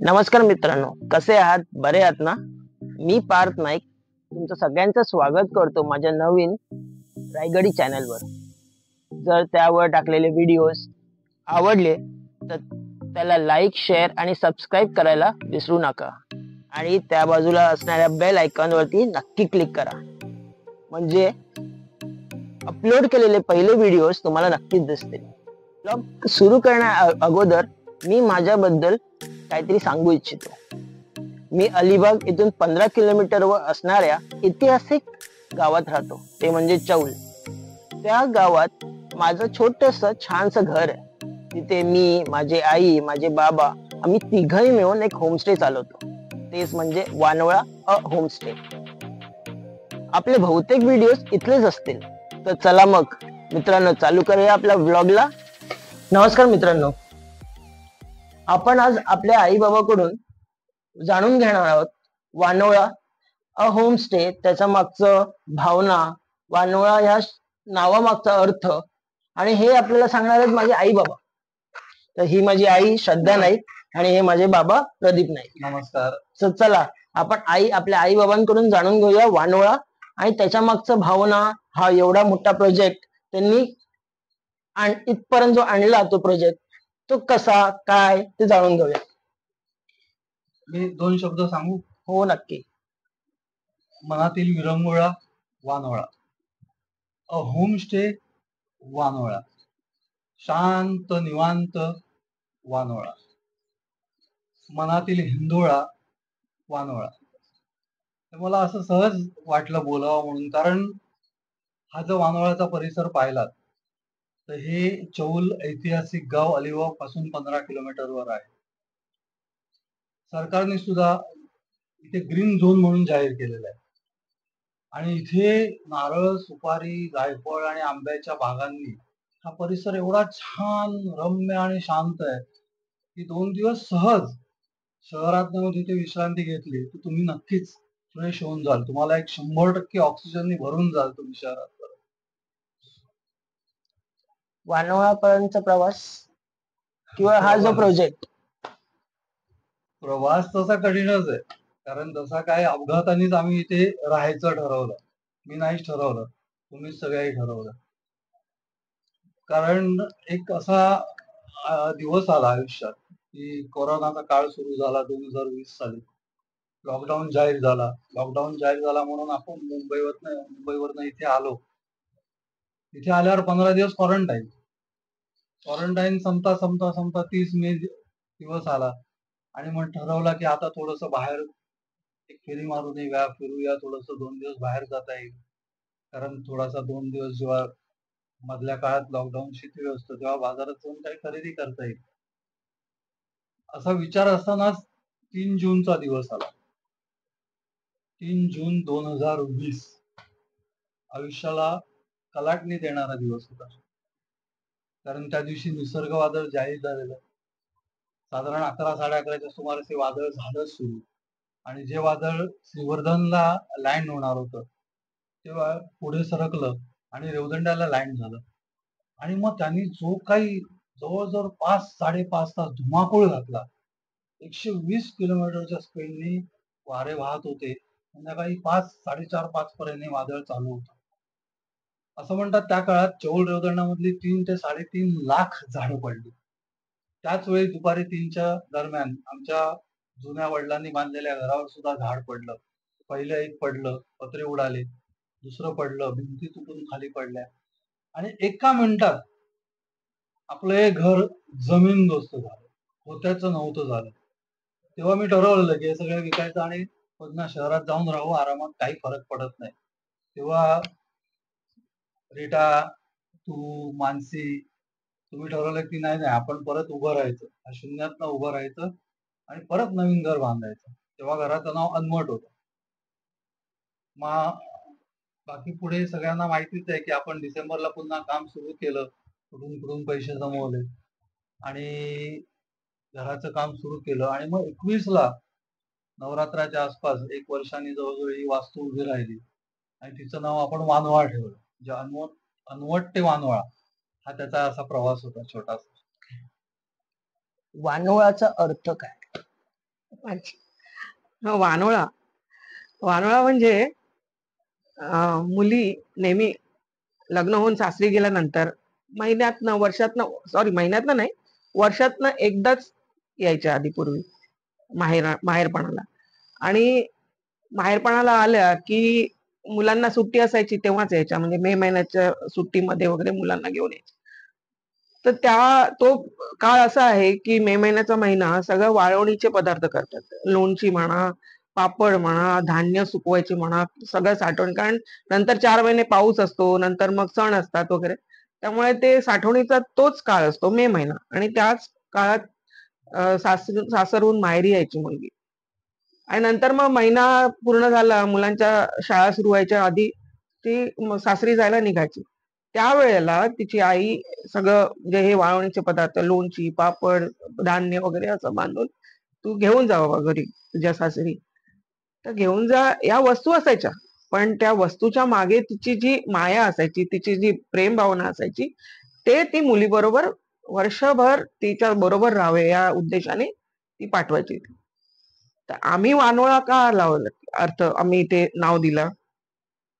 नमस्कार मित्रांनो, कसे आहात? बरे आहात ना? मी पार्थ नाईक तुमचं सगळ्यांचं स्वागत करतो माझ्या नवीन रायगडी चॅनलवर. जर त्यावर टाकलेले व्हिडिओज आवडले तर त्याला लाईक, शेअर आणि सबस्क्राईब करायला विसरू नका. आणि त्या बाजूला असणाऱ्या बेल आयकॉनवरती नक्की क्लिक करा. म्हणजे अपलोड केलेले पहिले व्हिडिओज तुम्हाला नक्कीच दिसतील. ब्लॉग सुरू करण्या अगोदर मी माझ्याबद्दल काहीतरी सांगू इच्छितो. मी अलिबाग इथून 15 किलोमीटरवर असणाऱ्या ऐतिहासिक गावात राहतो, ते म्हणजे चौल. त्या गावात माझं छोटस छानसं घर आहे. तिथे मी, माझे आई, माझे बाबा आम्ही तिघही मिळून एक होमस्टे चालवतो. तेच म्हणजे वानोळा होमस्टे. आपले बहुतेक व्हिडिओज इथलेच असतील. तर चला मग मित्रांनो, चालू करूया आपल्या व्लॉगला. नमस्कार मित्रांनो, आपण आज आपल्या आई बाबाकडून जाणून घेणार आहोत वानोळा होमस्टे, त्याच्या मागचं भावना, वानोळा ह्या नावामागचा अर्थ, आणि हे आपल्याला सांगणार आहेत माझे आई बाबा. तर ही माझी आई श्रद्धा नाईक आणि हे माझे बाबा प्रदीप नाईक. नमस्कार. तर चला आपण आपल्या आई बाबांकडून जाणून घेऊया वानोळा आणि त्याच्या मागचं भावना. हा एवढा मोठा प्रोजेक्ट त्यांनी इथपर्यंत जो आणला, तो प्रोजेक्ट तो कसा काय ते जाणून घेऊया. मी 2 शब्द सांगू? हो नक्की. मनातील विरंगुळा वानोळा. होमस्टे वानोळा. शांत निवांत वानोळा. मनातील हिंदोळा वानोळा. मला असं सहज वाटलं बोलावं म्हणून, कारण हा जो वानोळ्याचा परिसर पाहिलात तर हे चौल ऐतिहासिक गाव अलिबाग पासून 15 किलोमीटरवर आहे. सरकारने सुद्धा इथे ग्रीन झोन म्हणून जाहीर केलेलं आहे. आणि इथे नारळ, सुपारी, जायफळ आणि आंब्याच्या बागांनी हा परिसर एवढा छान, रम्य आणि शांत आहे की 2 दिवस सहज शहरात तिथे विश्रांती घेतली तर तुम्ही नक्कीच फ्रेश होऊन जाल. तुम्हाला एक 100% ऑक्सिजनने भरून जाल तुम्ही शहरात. वानोळा पर्यंतचा प्रवास किंवा हा जो प्रोजेक्ट, प्रवास तसा कठीणच आहे, कारण तसा काय अपघातानेच आम्ही इथे राहायचं ठरवलं. मी नाहीच ठरवलं, तुम्हीच सगळ्यांनी ठरवलं. कारण एक असा दिवस आला आयुष्यात की कोरोनाचा काळ सुरू झाला 2020 साली. लॉकडाऊन जाहीर झाला. लॉकडाऊन जाहीर झाला म्हणून आपण मुंबईवरनं इथे आलो. इथे आल्यावर 15 दिवस क्वारंटाईन संपता 30 मे दिवस आला आणि मग ठरवला की आता थोडस बाहेर एक फेरी मारून येऊया, फिरूया, थोडस 2 दिवस बाहेर जाता येईल. कारण थोडासा 2 दिवस जेव्हा मधल्या काळात लॉकडाऊन शिथिल असतं तेव्हा बाजारात जाऊन काही खरेदी करता येईल असा विचार असतानाच 3 जूनचा दिवस आला. 3 जून 2020 आयुष्याला कलाटणी देणारा दिवस होता. कारण त्या दिवशी निसर्ग वादळ जाहीर झालेलं. साधारण 11-11:30च्या सुमारास हे वादळ झालं सुरू, आणि जे वादळ श्रीवर्धनला लँड होणार होतं तेव्हा पुढे सरकलं आणि रेवदंड्याला लँड झालं. आणि मग त्यांनी जो काही जवळजवळ 5-5.5 तास धुमाकूळ घातला. 120 किलोमीटरच्या स्पीडने वारे वाहत होते. संध्याकाळी 5-4:30 पर्यंत वादळ चालू होतं. असं म्हणतात त्या काळात चौल रेवदंडामधली 3 ते 3.5 लाख झाडं पडली. त्याच वेळी दुपारी 3च्या दरम्यान आमच्या जुन्या वडिलांनी बांधलेल्या घरावर सुद्धा झाड पडलं. पहिलं एक पडलं, पत्रे उडाले. दुसरं पडलं, भिंती तुटून खाली पडल्या. आणि एका मिनिटात आपलं हे घर जमीनदोस्त झालं. होत्याचं नव्हतं झालं. तेव्हा मी ठरवलेलं की हे सगळं विकायचं आणि पुन्हा शहरात जाऊन राहू आरामात, काही फरक पडत नाही. तेव्हा रीटा, तू, मानसी, तुम्ही ठरवलं की नाही आपण परत उभं राहायचं, शून्यातनं उभं राहायचं आणि परत नवीन घर बांधायचं. तेव्हा घराचं नाव अनमट होतं. मग बाकी पुढे सगळ्यांना माहितीच आहे की आपण डिसेंबरला पुन्हा काम सुरू केलं. कुठून पैसे जमवले आणि घराचं काम सुरू केलं. आणि मग 21ला नवरात्राच्या आसपास 1 वर्षांनी जवळजवळ ही वास्तू उभी राहिली आणि तिचं नाव आपण वानोळा ठेवलं. म्हणजे अनवट ते वानोळा हा त्याचा असा प्रवास होता छोटासा. वानोळाचा अर्थ काय? अच्छा. वानोळा. वानोळा म्हणजे मुली नेहमी लग्न होऊन सासरी गेल्यानंतर महिन्यातनं नाही, वर्षातनं एकदाच यायच्या आधी पूर्वी माहेरपणाला. आणि माहेरपणाला आल्या की मुलांना सुट्टी असायची तेव्हाच यायच्या, म्हणजे मे महिन्याच्या सुट्टीमध्ये वगैरे मुलांना घेऊन यायच्या. तर तो काळ असा आहे की मे महिन्याचा महिना सगळं वाळवणीचे पदार्थ करतात. लोणची म्हणा, पापड म्हणा, धान्य सुकवायची म्हणा, सगळं साठवण. कारण नंतर 4 महिने पाऊस असतो, नंतर मग सण असतात वगैरे. त्यामुळे ते साठवणीचा तोच काळ असतो मे महिना. आणि त्याच काळात सासरहून माहेरी यायची मुलगी. आणि नंतर मग महिना पूर्ण झाला, मुलांच्या शाळा सुरू व्हायच्या आधी ती सासरी जायला निघायची. त्यावेळेला तिची आई सगळं म्हणजे हे वाळवणीचे पदार्थ, लोणची, पापड, धान्य वगैरे असं बांधून तू घेऊन जा बाबा घरी तुझ्या सासरी. तर घेऊन जा, या वस्तू असायच्या. पण त्या वस्तूच्या मागे तिची जी माया असायची, तिची जी प्रेम भावना असायची, ते ती मुलीबरोबर वर्षभर तिच्या बरोबर राहावे या उद्देशाने ती पाठवायची. तर आम्ही वानोळा का लावलं, आम्ही ते नाव दिलं.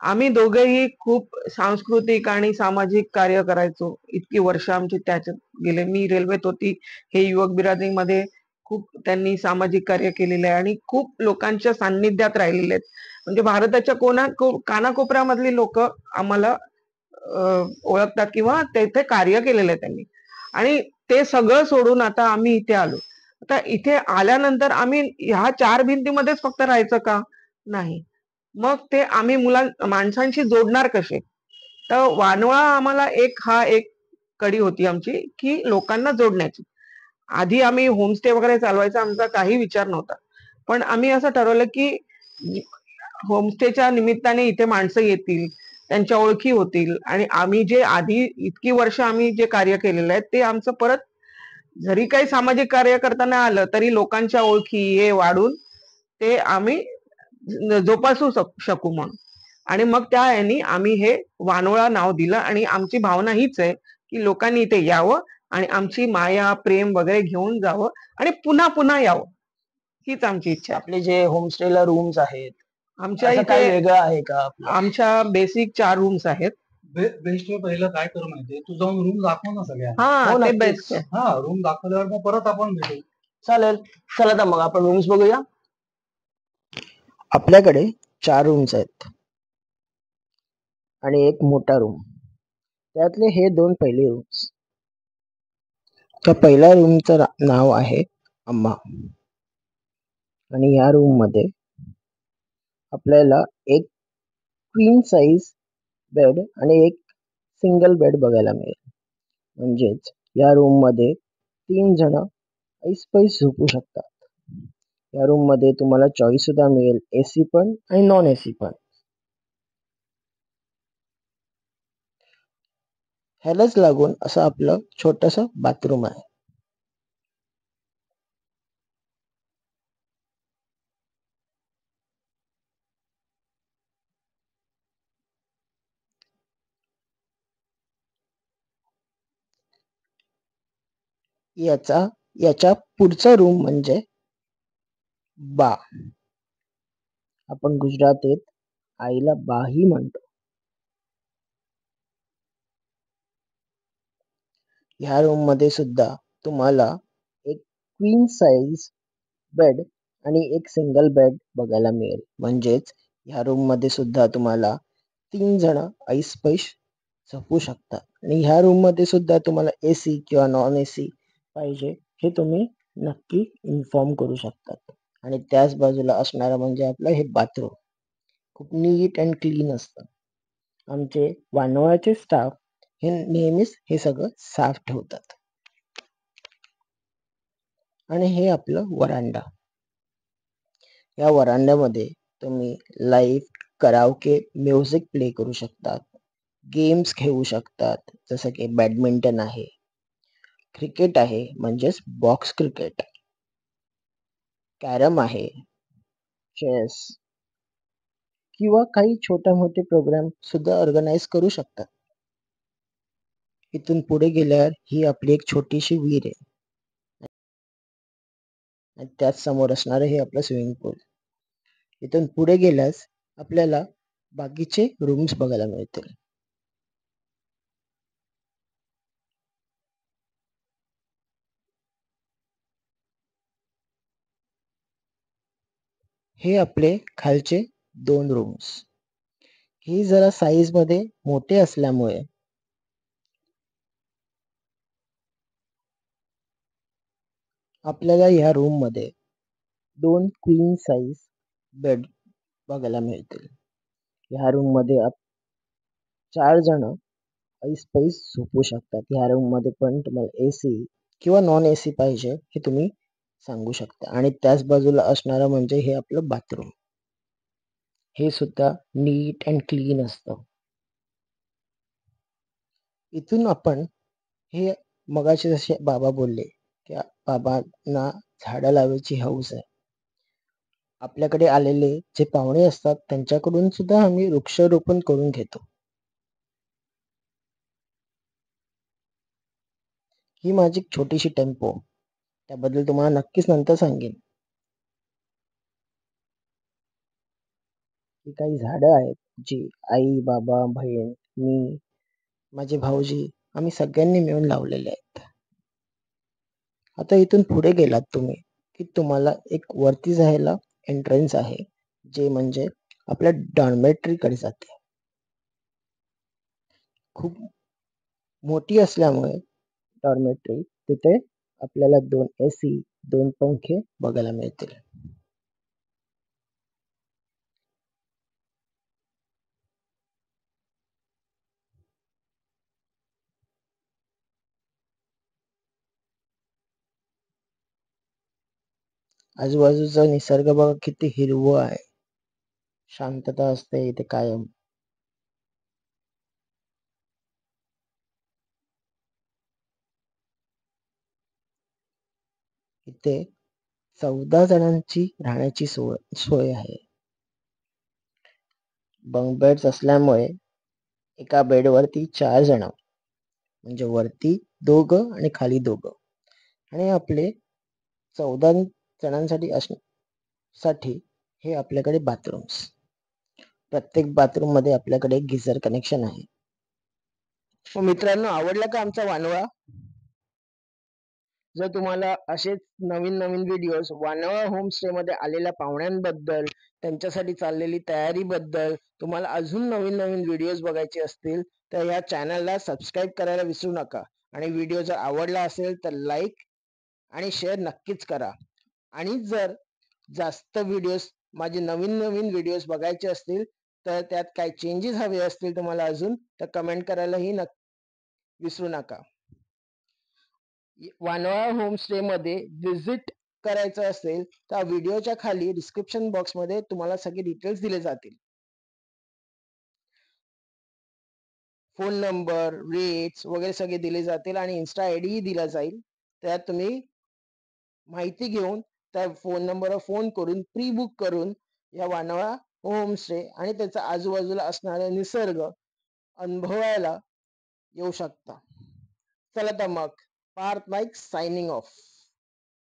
आम्ही दोघेही खूप सांस्कृतिक आणि सामाजिक कार्य करायचो. इतकी वर्ष आमची त्याच्यात गेले. मी रेल्वेत होती, हे युवक बिरादरीमध्ये खूप त्यांनी सामाजिक कार्य केलेलं आहे आणि खूप लोकांच्या सान्निध्यात राहिलेले आहेत. म्हणजे भारताच्या कानाकोपऱ्यामधली लोक आम्हाला ओळखतात किंवा तेथे कार्य केलेलं आहे त्यांनी. आणि ते सगळं सोडून आता आम्ही इथे आलो. आता इथे आल्यानंतर आम्ही ह्या 4 भिंतीमध्येच फक्त राहायचं का? नाही. मग ते आम्ही माणसांशी जोडणार कसे? तर वानोळा आम्हाला एक कडी होती आमची, की लोकांना जोडण्याची. आधी आम्ही होमस्टे वगैरे चालवायचा आमचा काही विचार नव्हता. पण आम्ही असं ठरवलं की होमस्टेच्या निमित्ताने इथे माणसं येतील, त्यांच्या ओळखी होतील आणि आम्ही जे आधी इतकी वर्ष आम्ही जे कार्य केलेलं आहे ते आमचं परत जरी काही सामाजिक कार्य करताना आलं तरी लोकांच्या ओळखी हे वाढून ते आम्ही जोपासू शकू म्हणून. आणि मग त्या ह्यानी आम्ही हे वानोळा नाव दिलं. आणि आमची भावना हीच आहे की लोकांनी इथे यावं आणि आमची माया, प्रेम वगैरे घेऊन जावं आणि पुन्हा पुन्हा यावं, हीच आमची इच्छा आहे. आपले जे होमस्टेला रूम्स आहेत, आमच्या असं काय इथे वेगळं आहे का आपलं? आमच्या बेसिक 4 रूम्स आहेत. बेस्ट पहिलं काय करू माहितीये, तू जाऊन रूम दाखव ना सगळ्यांना. हा, हो, ते नक्कीच. बेस्ट आहे. हा, रूम दाखवल्यावर मग परत आपण भेटू. चालेल. चला तर मग आपण रूम्स बघूया. आपल्याकडे 4 रूम्स आहेत आणि एक मोठा रूम. त्यातले हे 2 पहिले रूम्स. त्या पहिल्या रूमचं नाव आहे अम्मा. आणि या रूम मध्ये आपल्याला एक क्वीन साइज बेड आणि एक सिंगल बेड बघायला मिळेल. म्हणजेच या रूम मध्ये 3 जण ऐसपैस झोपू शकतात. या रूम मध्ये तुम्हाला चॉईस सुद्धा मिळेल, एसी पण आणि नॉन एसी पण. ह्यालाच लागून असं आपलं छोटस बाथरूम आहे. याच्या पुढचा रूम म्हणजे बा. आपण गुजरातीत आईला बाही म्हणतो. ह्या रूम मध्ये सुद्धा तुम्हाला एक क्वीन साइज बेड आणि एक सिंगल बेड बघायला मिळेल. म्हणजेच ह्या रूम मध्ये सुद्धा तुम्हाला 3 जण ऐसपैस झोपू शकतात. आणि ह्या रूम मध्ये सुद्धा तुम्हाला एसी किंवा नॉन एसी पाहिजे हे तुम्ही नक्की इन्फॉर्म करू शकतात. आणि त्याच बाजूला असणारं म्हणजे आपलं हे बाथरूम खूप नीट अँड क्लीन असतं. आमचे वानोळ्याचे स्टाफ हे नेहमीच हे सगळं साफ ठेवतात. आणि हे आपलं वरांडा. या वरांड्यामध्ये तुम्ही लाईव्ह कराओके म्युझिक प्ले करू शकतात, गेम्स खेळू शकतात, जसं की बॅडमिंटन आहे, क्रिकेट आहे म्हणजेच बॉक्स क्रिकेट, कॅरम आहे, चेस किंवा काही छोटे मोठे प्रोग्राम सुद्धा ऑर्गनाइज करू शकतात. इथून पुढे गेल्यावर ही आपली एक छोटीशी विहीर आहे. आणि त्याच समोर असणारं हे आपलं स्विमिंग पूल. इथून पुढे गेल्यास आपल्याला बाकीचे रूम्स बघायला मिळतील. हे आपले खालचे 2 रूम्स. ही जरा साईज मध्ये मोठे असल्यामुळे आपल्याला ह्या रूम मध्ये 2 क्वीन साईज बेड बघायला मिळतील. ह्या रूम मध्ये 4 जण ऐसपैस झोपू शकतात. ह्या रूम मध्ये पण तुम्हाला एसी किंवा नॉन एसी पाहिजे हे तुम्ही सांगू शकता. आणि त्याच बाजूला असणारं म्हणजे हे आपलं बाथरूम. हे सुद्धा नीट अँड क्लीन असतं. इथून आपण हे मगाशी जसे बाबा बोलले की बाबांना झाडं लावायची हौस आहे. आपल्याकडे आलेले जे पाहुणे असतात त्यांच्याकडून सुद्धा आम्ही वृक्षारोपण करून घेतो. ही माझी छोटीशी टेम्पो, त्याबद्दल तुम्हाला नक्कीच नंतर सांगेन. ही काही झाडं आहेत जी आई, बाबा, बहीण, मी, माझे भाऊजी आम्ही सगळ्यांनी मिळून लावलेले आहेत. आता इथून पुढे गेलात तुम्ही की तुम्हाला एक वरती जायला एंट्रन्स आहे, जे म्हणजे आपल्या डॉर्मेटरी कडे जाते. खूप मोठी असल्यामुळे डॉर्मेटरी तिथे आपल्याला 2 एसी, 2 पंखे बघायला मिळतील. आजूबाजूचा निसर्ग बघा किती हिरवं आहे. शांतता असते इथे कायम. इथे 14 जणांची राहण्याची सोय आहे. बंक बेड्स असल्यामुळे एका बेडवरती 4 जण, म्हणजे वरती 2 आणि खाली 2. आणि आपले 14 जणांसाठी साठी हे आपल्याकडे बाथरूम्स. प्रत्येक बाथरूम मध्ये आपल्याकडे गिझर कनेक्शन आहे. मित्रांनो, आवडला का आमचा वानवा? जर तुम्हाला असेच नवीन नवीन व्हिडिओज वानवा होमस्टे मध्ये आलेल्या पाहुण्यांबद्दल, त्यांच्यासाठी चाललेली तयारीबद्दल तुम्हाला अजून नवीन नवीन व्हिडिओज बघायचे असतील तर या चॅनलला सबस्क्राईब करायला विसरू नका. आणि व्हिडिओ जर आवडला असेल तर लाईक आणि शेअर नक्कीच करा. आणि जर जास्त व्हिडिओज, माझे नवीन नवीन व्हिडिओज बघायचे असतील तर त्यात काही चेंजेस हवे असतील तुम्हाला अजून, तर कमेंट करायलाही विसरू नका. वानवा होमस्टे मध्ये विजिट करायचं असेल तर व्हिडिओच्या खाली डिस्क्रिप्शन बॉक्स मध्ये तुम्हाला सगळे डिटेल्स दिले जातील. फोन नंबर, रेट्स वगैरे सगळे दिले जातील आणि इन्स्टा आयडी दिला जाईल. त्यात तुम्ही माहिती घेऊन त्या फोन नंबरवर फोन करून प्री बुक करून या वानवा होमस्टे आणि त्याचा आजूबाजूला असणारा निसर्ग अनुभवायला येऊ शकता. चला तर मग, पार्थ माईक सायनिंग ऑफ.